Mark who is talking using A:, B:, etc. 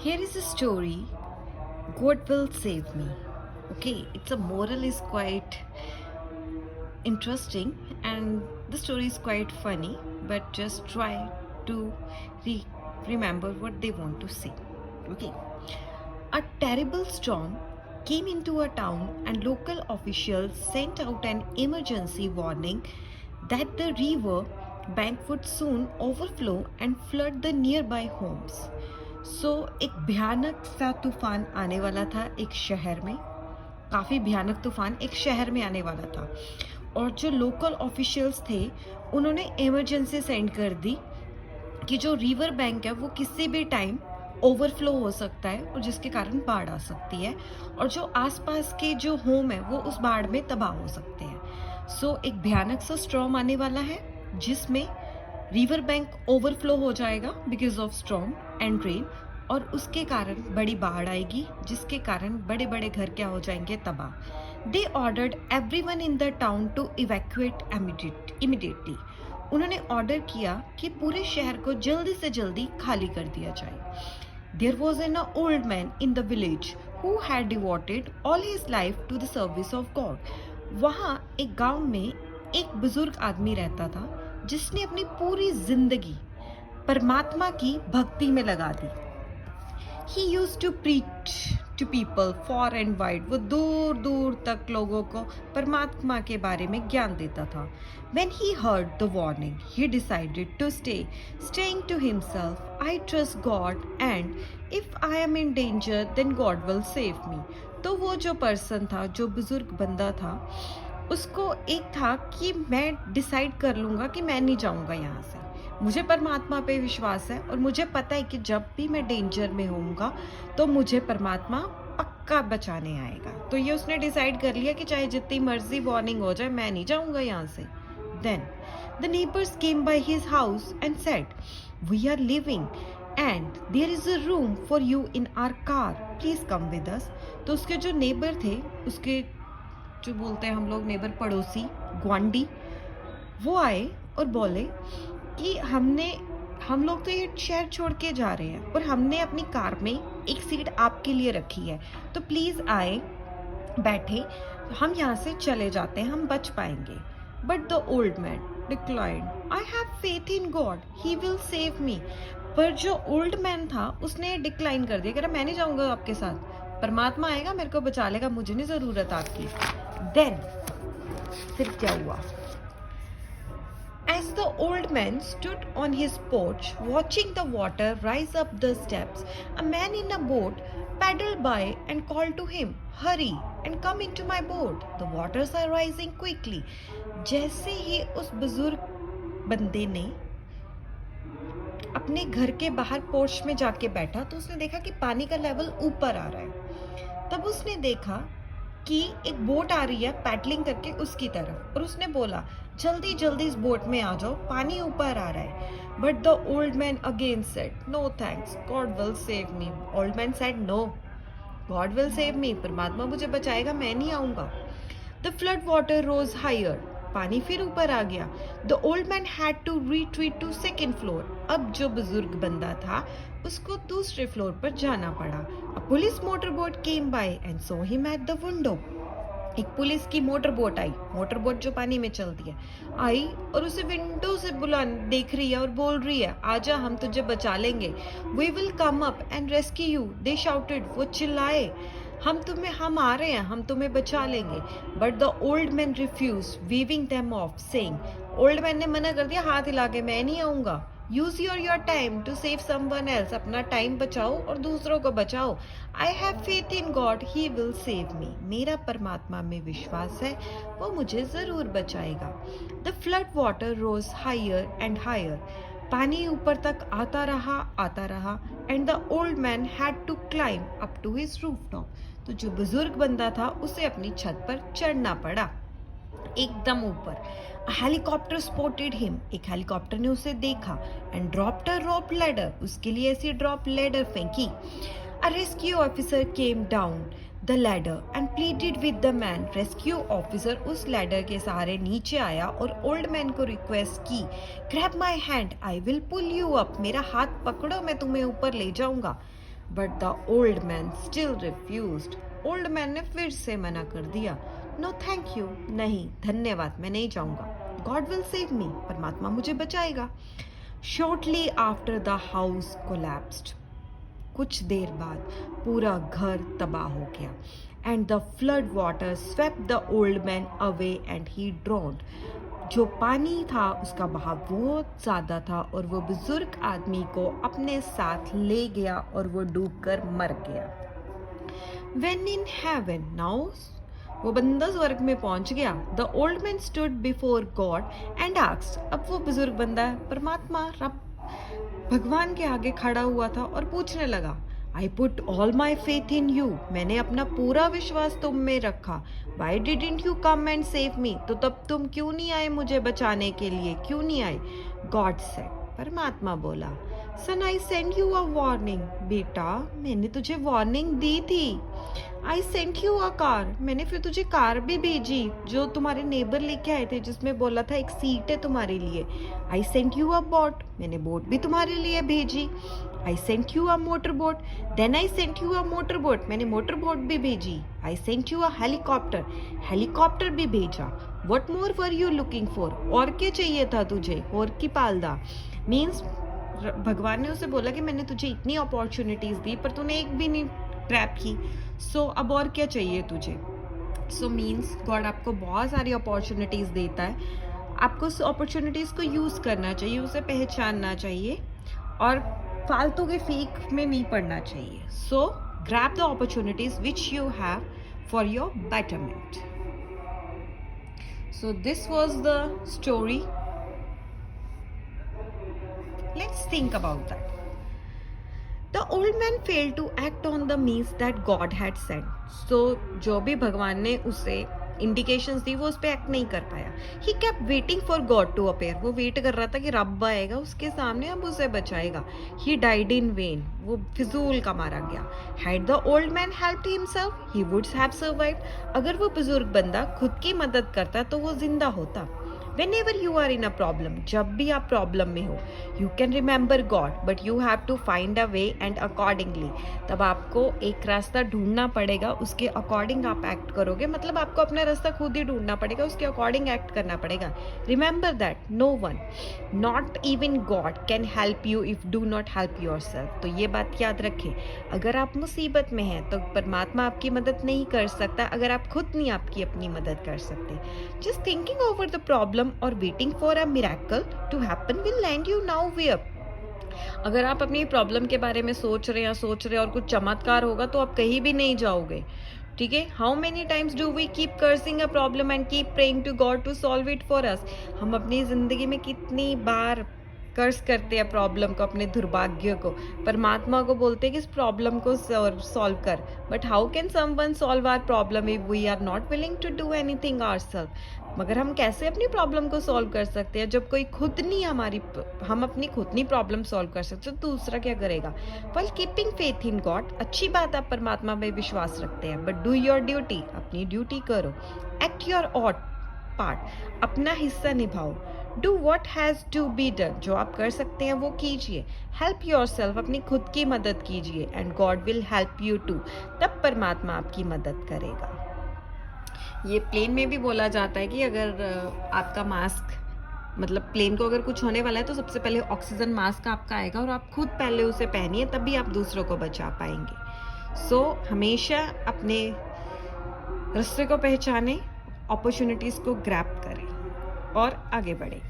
A: Here is a story, God will save me. Okay, its a moral is quite interesting and the story is quite funny, but just try to remember what they want to say. Okay, a terrible storm came into a town and local officials sent out an emergency warning that the river bank would soon overflow and flood the nearby homes. एक भयानक सा तूफान आने वाला था एक शहर में, काफ़ी भयानक तूफान एक शहर में आने वाला था और जो लोकल ऑफिशियल्स थे उन्होंने इमरजेंसी सेंड कर दी कि जो रिवर बैंक है वो किसी भी टाइम ओवरफ्लो हो सकता है और जिसके कारण बाढ़ आ सकती है और जो आसपास के जो होम है वो उस बाढ़ में तबाह हो सकते हैं। एक भयानक सा स्टॉर्म आने वाला है जिसमें रिवर बैंक ओवरफ्लो हो जाएगा because of storm and rain और उसके कारण बड़ी बाढ़ आएगी जिसके कारण बड़े बड़े घर क्या हो जाएंगे तबाह। They ordered everyone in the town to evacuate immediately. उन्होंने ऑर्डर किया कि पूरे शहर को जल्दी से जल्दी खाली कर दिया जाए। There was an old man in the village who had devoted all his life to the service of God. वहाँ एक गांव में एक बुजुर्ग आदमी रहता था जिसने अपनी पूरी जिंदगी परमात्मा की भक्ति में लगा दी। He used to preach to people far and wide. वो दूर दूर तक लोगों को परमात्मा के बारे में ज्ञान देता था। When he heard the warning, he decided to stay, saying to himself, I trust God and if I am in danger, then God will save me. तो वो जो पर्सन था, जो बुजुर्ग बंदा था, उसको एक था कि मैं डिसाइड कर लूँगा कि मैं नहीं जाऊँगा यहाँ से। मुझे परमात्मा पे विश्वास है और मुझे पता है कि जब भी मैं डेंजर में होऊंगा तो मुझे परमात्मा पक्का बचाने आएगा। तो ये उसने डिसाइड कर लिया कि चाहे जितनी मर्जी वार्निंग हो जाए मैं नहीं जाऊंगा यहाँ से। Then the neighbours came by his house and said, we are leaving and there is a room for you in our car, please come with us. तो उसके जो नेबर थे, उसके जो बोलते हैं हम लोग नेबर, पड़ोसी, ग्वांडी, वो आए और बोले कि हम लोग तो ये शहर छोड़ के जा रहे हैं और हमने अपनी कार में एक सीट आपके लिए रखी है, तो प्लीज़ आए, बैठे, हम यहाँ से चले जाते हैं, हम बच पाएंगे। But the old man declined, I have faith in God, he will save मी। पर जो ओल्ड मैन था उसने डिक्लाइन कर दिया, कह रहा मैं नहीं जाऊँगा आपके साथ, परमात्मा आएगा मेरे को बचा लेगा, मुझे नहीं ज़रूरत आपकी। देन फिर क्या हुआ? As the old man stood on his porch watching the water rise up the steps, a man in a boat paddled by and called to him, hurry and come into my boat, the waters are rising quickly. जैसे ही उस बुजुर्ग बंदे ने अपने घर के बाहर porch में जाके बैठा तो उसने देखा कि पानी का लेवल ऊपर आ रहा है। तब उसने देखा कि एक बोट आ रही है पैडलिंग करके उसकी तरफ और उसने बोला, जल्दी जल्दी इस बोट में आ जाओ, पानी ऊपर आ रहा है। But the old man again said, no thanks, God will save me. Old man said, no, God will save me, परमात्मा मुझे बचाएगा, मैं नहीं आऊंगा। The flood water rose higher, पानी फिर ऊपर आ गया। The old man had to retreat to second floor. अब जो बुजुर्ग बंदा था उसको दूसरे फ्लोर पर जाना पड़ा। अ police motor boat came by and saw him at the window. एक पुलिस की मोटर बोट आई, मोटर बोट जो पानी में चलती है, आई और उसे विंडो से देख रही है और बोल रही है, आजा हम तुझे बचा लेंगे, we will come up and rescue you. They shouted, वो चिल्लाए, हम आ रहे हैं, हम तुम्हें बचा लेंगे। But the old man refused, waving them off, saying, old man ने मना कर दिया हाथ हिला के, मैं नहीं आऊंगा। Use your time to save someone else, अपना टाइम बचाओ और दूसरों को बचाओ। I have faith in God, he will save me, मेरा परमात्मा में विश्वास है, वो मुझे जरूर बचाएगा। The flood water rose higher and higher, पानी ऊपर तक आता रहा and the old man had to climb up to his rooftop. तो जो बुजुर्ग बंदा था उसे अपनी छत पर चढ़ना पड़ा, एकदम ऊपर। हेलीकॉप्टर स्पॉटेड हिम, एक हेलीकॉप्टर ने उसे देखा and dropped a rope ladder, उसके लिए ऐसी ड्रॉप लैडर फेंकी। A rescue officer came down the ladder and pleaded with the man. Rescue officer उस लैडर के सहारे नीचे आया और ओल्ड मैन को रिक्वेस्ट की, grab my hand, I will pull you up, मेरा हाथ पकड़ो, मैं तुम्हें ऊपर ले जाऊंगा। But the old man still refused. Old man ने फिर से मना कर दिया. नो थैंक यू, नहीं धन्यवाद, मैं नहीं जाऊंगा. गॉड विल सेव मी, परमात्मा मुझे बचाएगा. Shortly after the house collapsed. कुछ देर बाद पूरा घर तबाह हो गया. And the flood water swept the old man away and he drowned. जो पानी था उसका बहाव बहुत ज़्यादा था और वो बुजुर्ग आदमी को अपने साथ ले गया और वो डूबकर मर गया. When in heaven, now वो बंदा स्वर्ग में पहुंच गया. The old man stood before God and asked. अब वो बुजुर्ग बंदा परमात्मा रब भगवान के आगे खड़ा हुआ था और पूछने लगा. I put all my faith in you. मैंने अपना पूरा विश्वास तुम में रखा. Why didn't you come and save me? तो तब तुम क्यों नहीं आए मुझे बचाने के लिए, क्यों नहीं आए? God said. परमात्मा बोला. Son, I sent you a warning. बेटा मैंने तुझे वार्निंग दी थी. I sent you a car. मैंने फिर तुझे कार भी भेजी जो तुम्हारे नेबर लेके आए थे, जिसमें बोला था एक सीट है तुम्हारे लिए. I sent you a boat. मैंने बोट भी तुम्हारे लिए भेजी. I sent you a motor boat. Then I sent you a motor boat. मैंने मोटर बोट भी भेजी. I sent you a helicopter. Helicopter भी भेजा. What more were you looking for? और क्या चाहिए था तुझे? और की पालदा. मीन्स भगवान ने उसे बोला कि मैंने तुझे इतनी अपॉर्चुनिटीज दी पर तूने एक भी नहीं ट्रैप की. सो अब और क्या चाहिए तुझे? सो मीन्स गॉड आपको बहुत सारी अपॉर्चुनिटीज देता है. आपको उस अपॉर्चुनिटीज को यूज करना चाहिए, उसे पहचानना चाहिए और फालतू के फेक में नहीं पड़ना चाहिए. सो grab the opportunities which you have for your betterment. So this was the story. Let's think about that. The old man failed to act on the means that God had sent. So जो भी भगवान ने उसे indications दी वो उस पर act नहीं कर पाया. He kept waiting for God to appear. वो वेट कर रहा था कि रब आएगा उसके सामने, अब उसे बचाएगा. He died in vain. वो फिजूल का मारा गया. Had the old man helped himself, he would have survived. अगर वो बुजुर्ग बंदा खुद की मदद करता तो वो जिंदा होता. Whenever you are in a problem, जब भी आप प्रॉब्लम में हो, you can remember God, but you have to find a way and accordingly. तब आपको एक रास्ता ढूंढना पड़ेगा, उसके अकॉर्डिंग आप एक्ट करोगे. मतलब आपको अपना रास्ता खुद ही ढूंढना पड़ेगा, उसके अकॉर्डिंग एक्ट करना पड़ेगा. Remember that no one, not even God, can help you if do not help yourself. तो ये बात याद रखें. अगर आप मुसीबत में हैं तो परमात्मा आपकी मदद नहीं कर सकता अगर आप खुद नहीं आपकी अपनी मदद कर सकते. Just thinking over the problem or waiting for a miracle to happen will land you nowhere. अगर आप अपनी प्रॉब्लम के बारे में सोच रहे हैं और कुछ चमत्कार होगा तो आप कहीं भी नहीं जाओगे. ठीक है. How many times do we keep cursing a problem and keep praying to God to solve it for us. हम अपनी जिंदगी में कितनी बार कर्स करते हैं प्रॉब्लम को, अपने दुर्भाग्य को. परमात्मा को बोलते हैं कि इस प्रॉब्लम को सॉल्व कर. But how can someone solve our problem if we are not willing to do anything ourselves. मगर हम कैसे अपनी प्रॉब्लम को सॉल्व कर सकते हैं जब कोई खुद नहीं हम अपनी खुद नहीं प्रॉब्लम सॉल्व कर सकते, तो दूसरा क्या करेगा. Well keeping faith in God. अच्छी बात आप परमात्मा में विश्वास रखते हैं, बट डू योर ड्यूटी. अपनी ड्यूटी करो. Act your part. अपना हिस्सा निभाओ. Do what has to be done. जो आप कर सकते हैं वो कीजिए. Help yourself. अपनी खुद की मदद कीजिए. And God will help you too. तब परमात्मा आपकी मदद करेगा. ये प्लेन में भी बोला जाता है कि अगर आपका मास्क, मतलब प्लेन को अगर कुछ होने वाला है तो सबसे पहले ऑक्सीजन मास्क आपका आएगा और आप खुद पहले उसे पहनिए, तभी आप दूसरों को बचा पाएंगे. सो हमेशा अपने रास्ते को पहचानें, अपॉर्चुनिटीज़ को ग्रैब करें और आगे बढ़ें.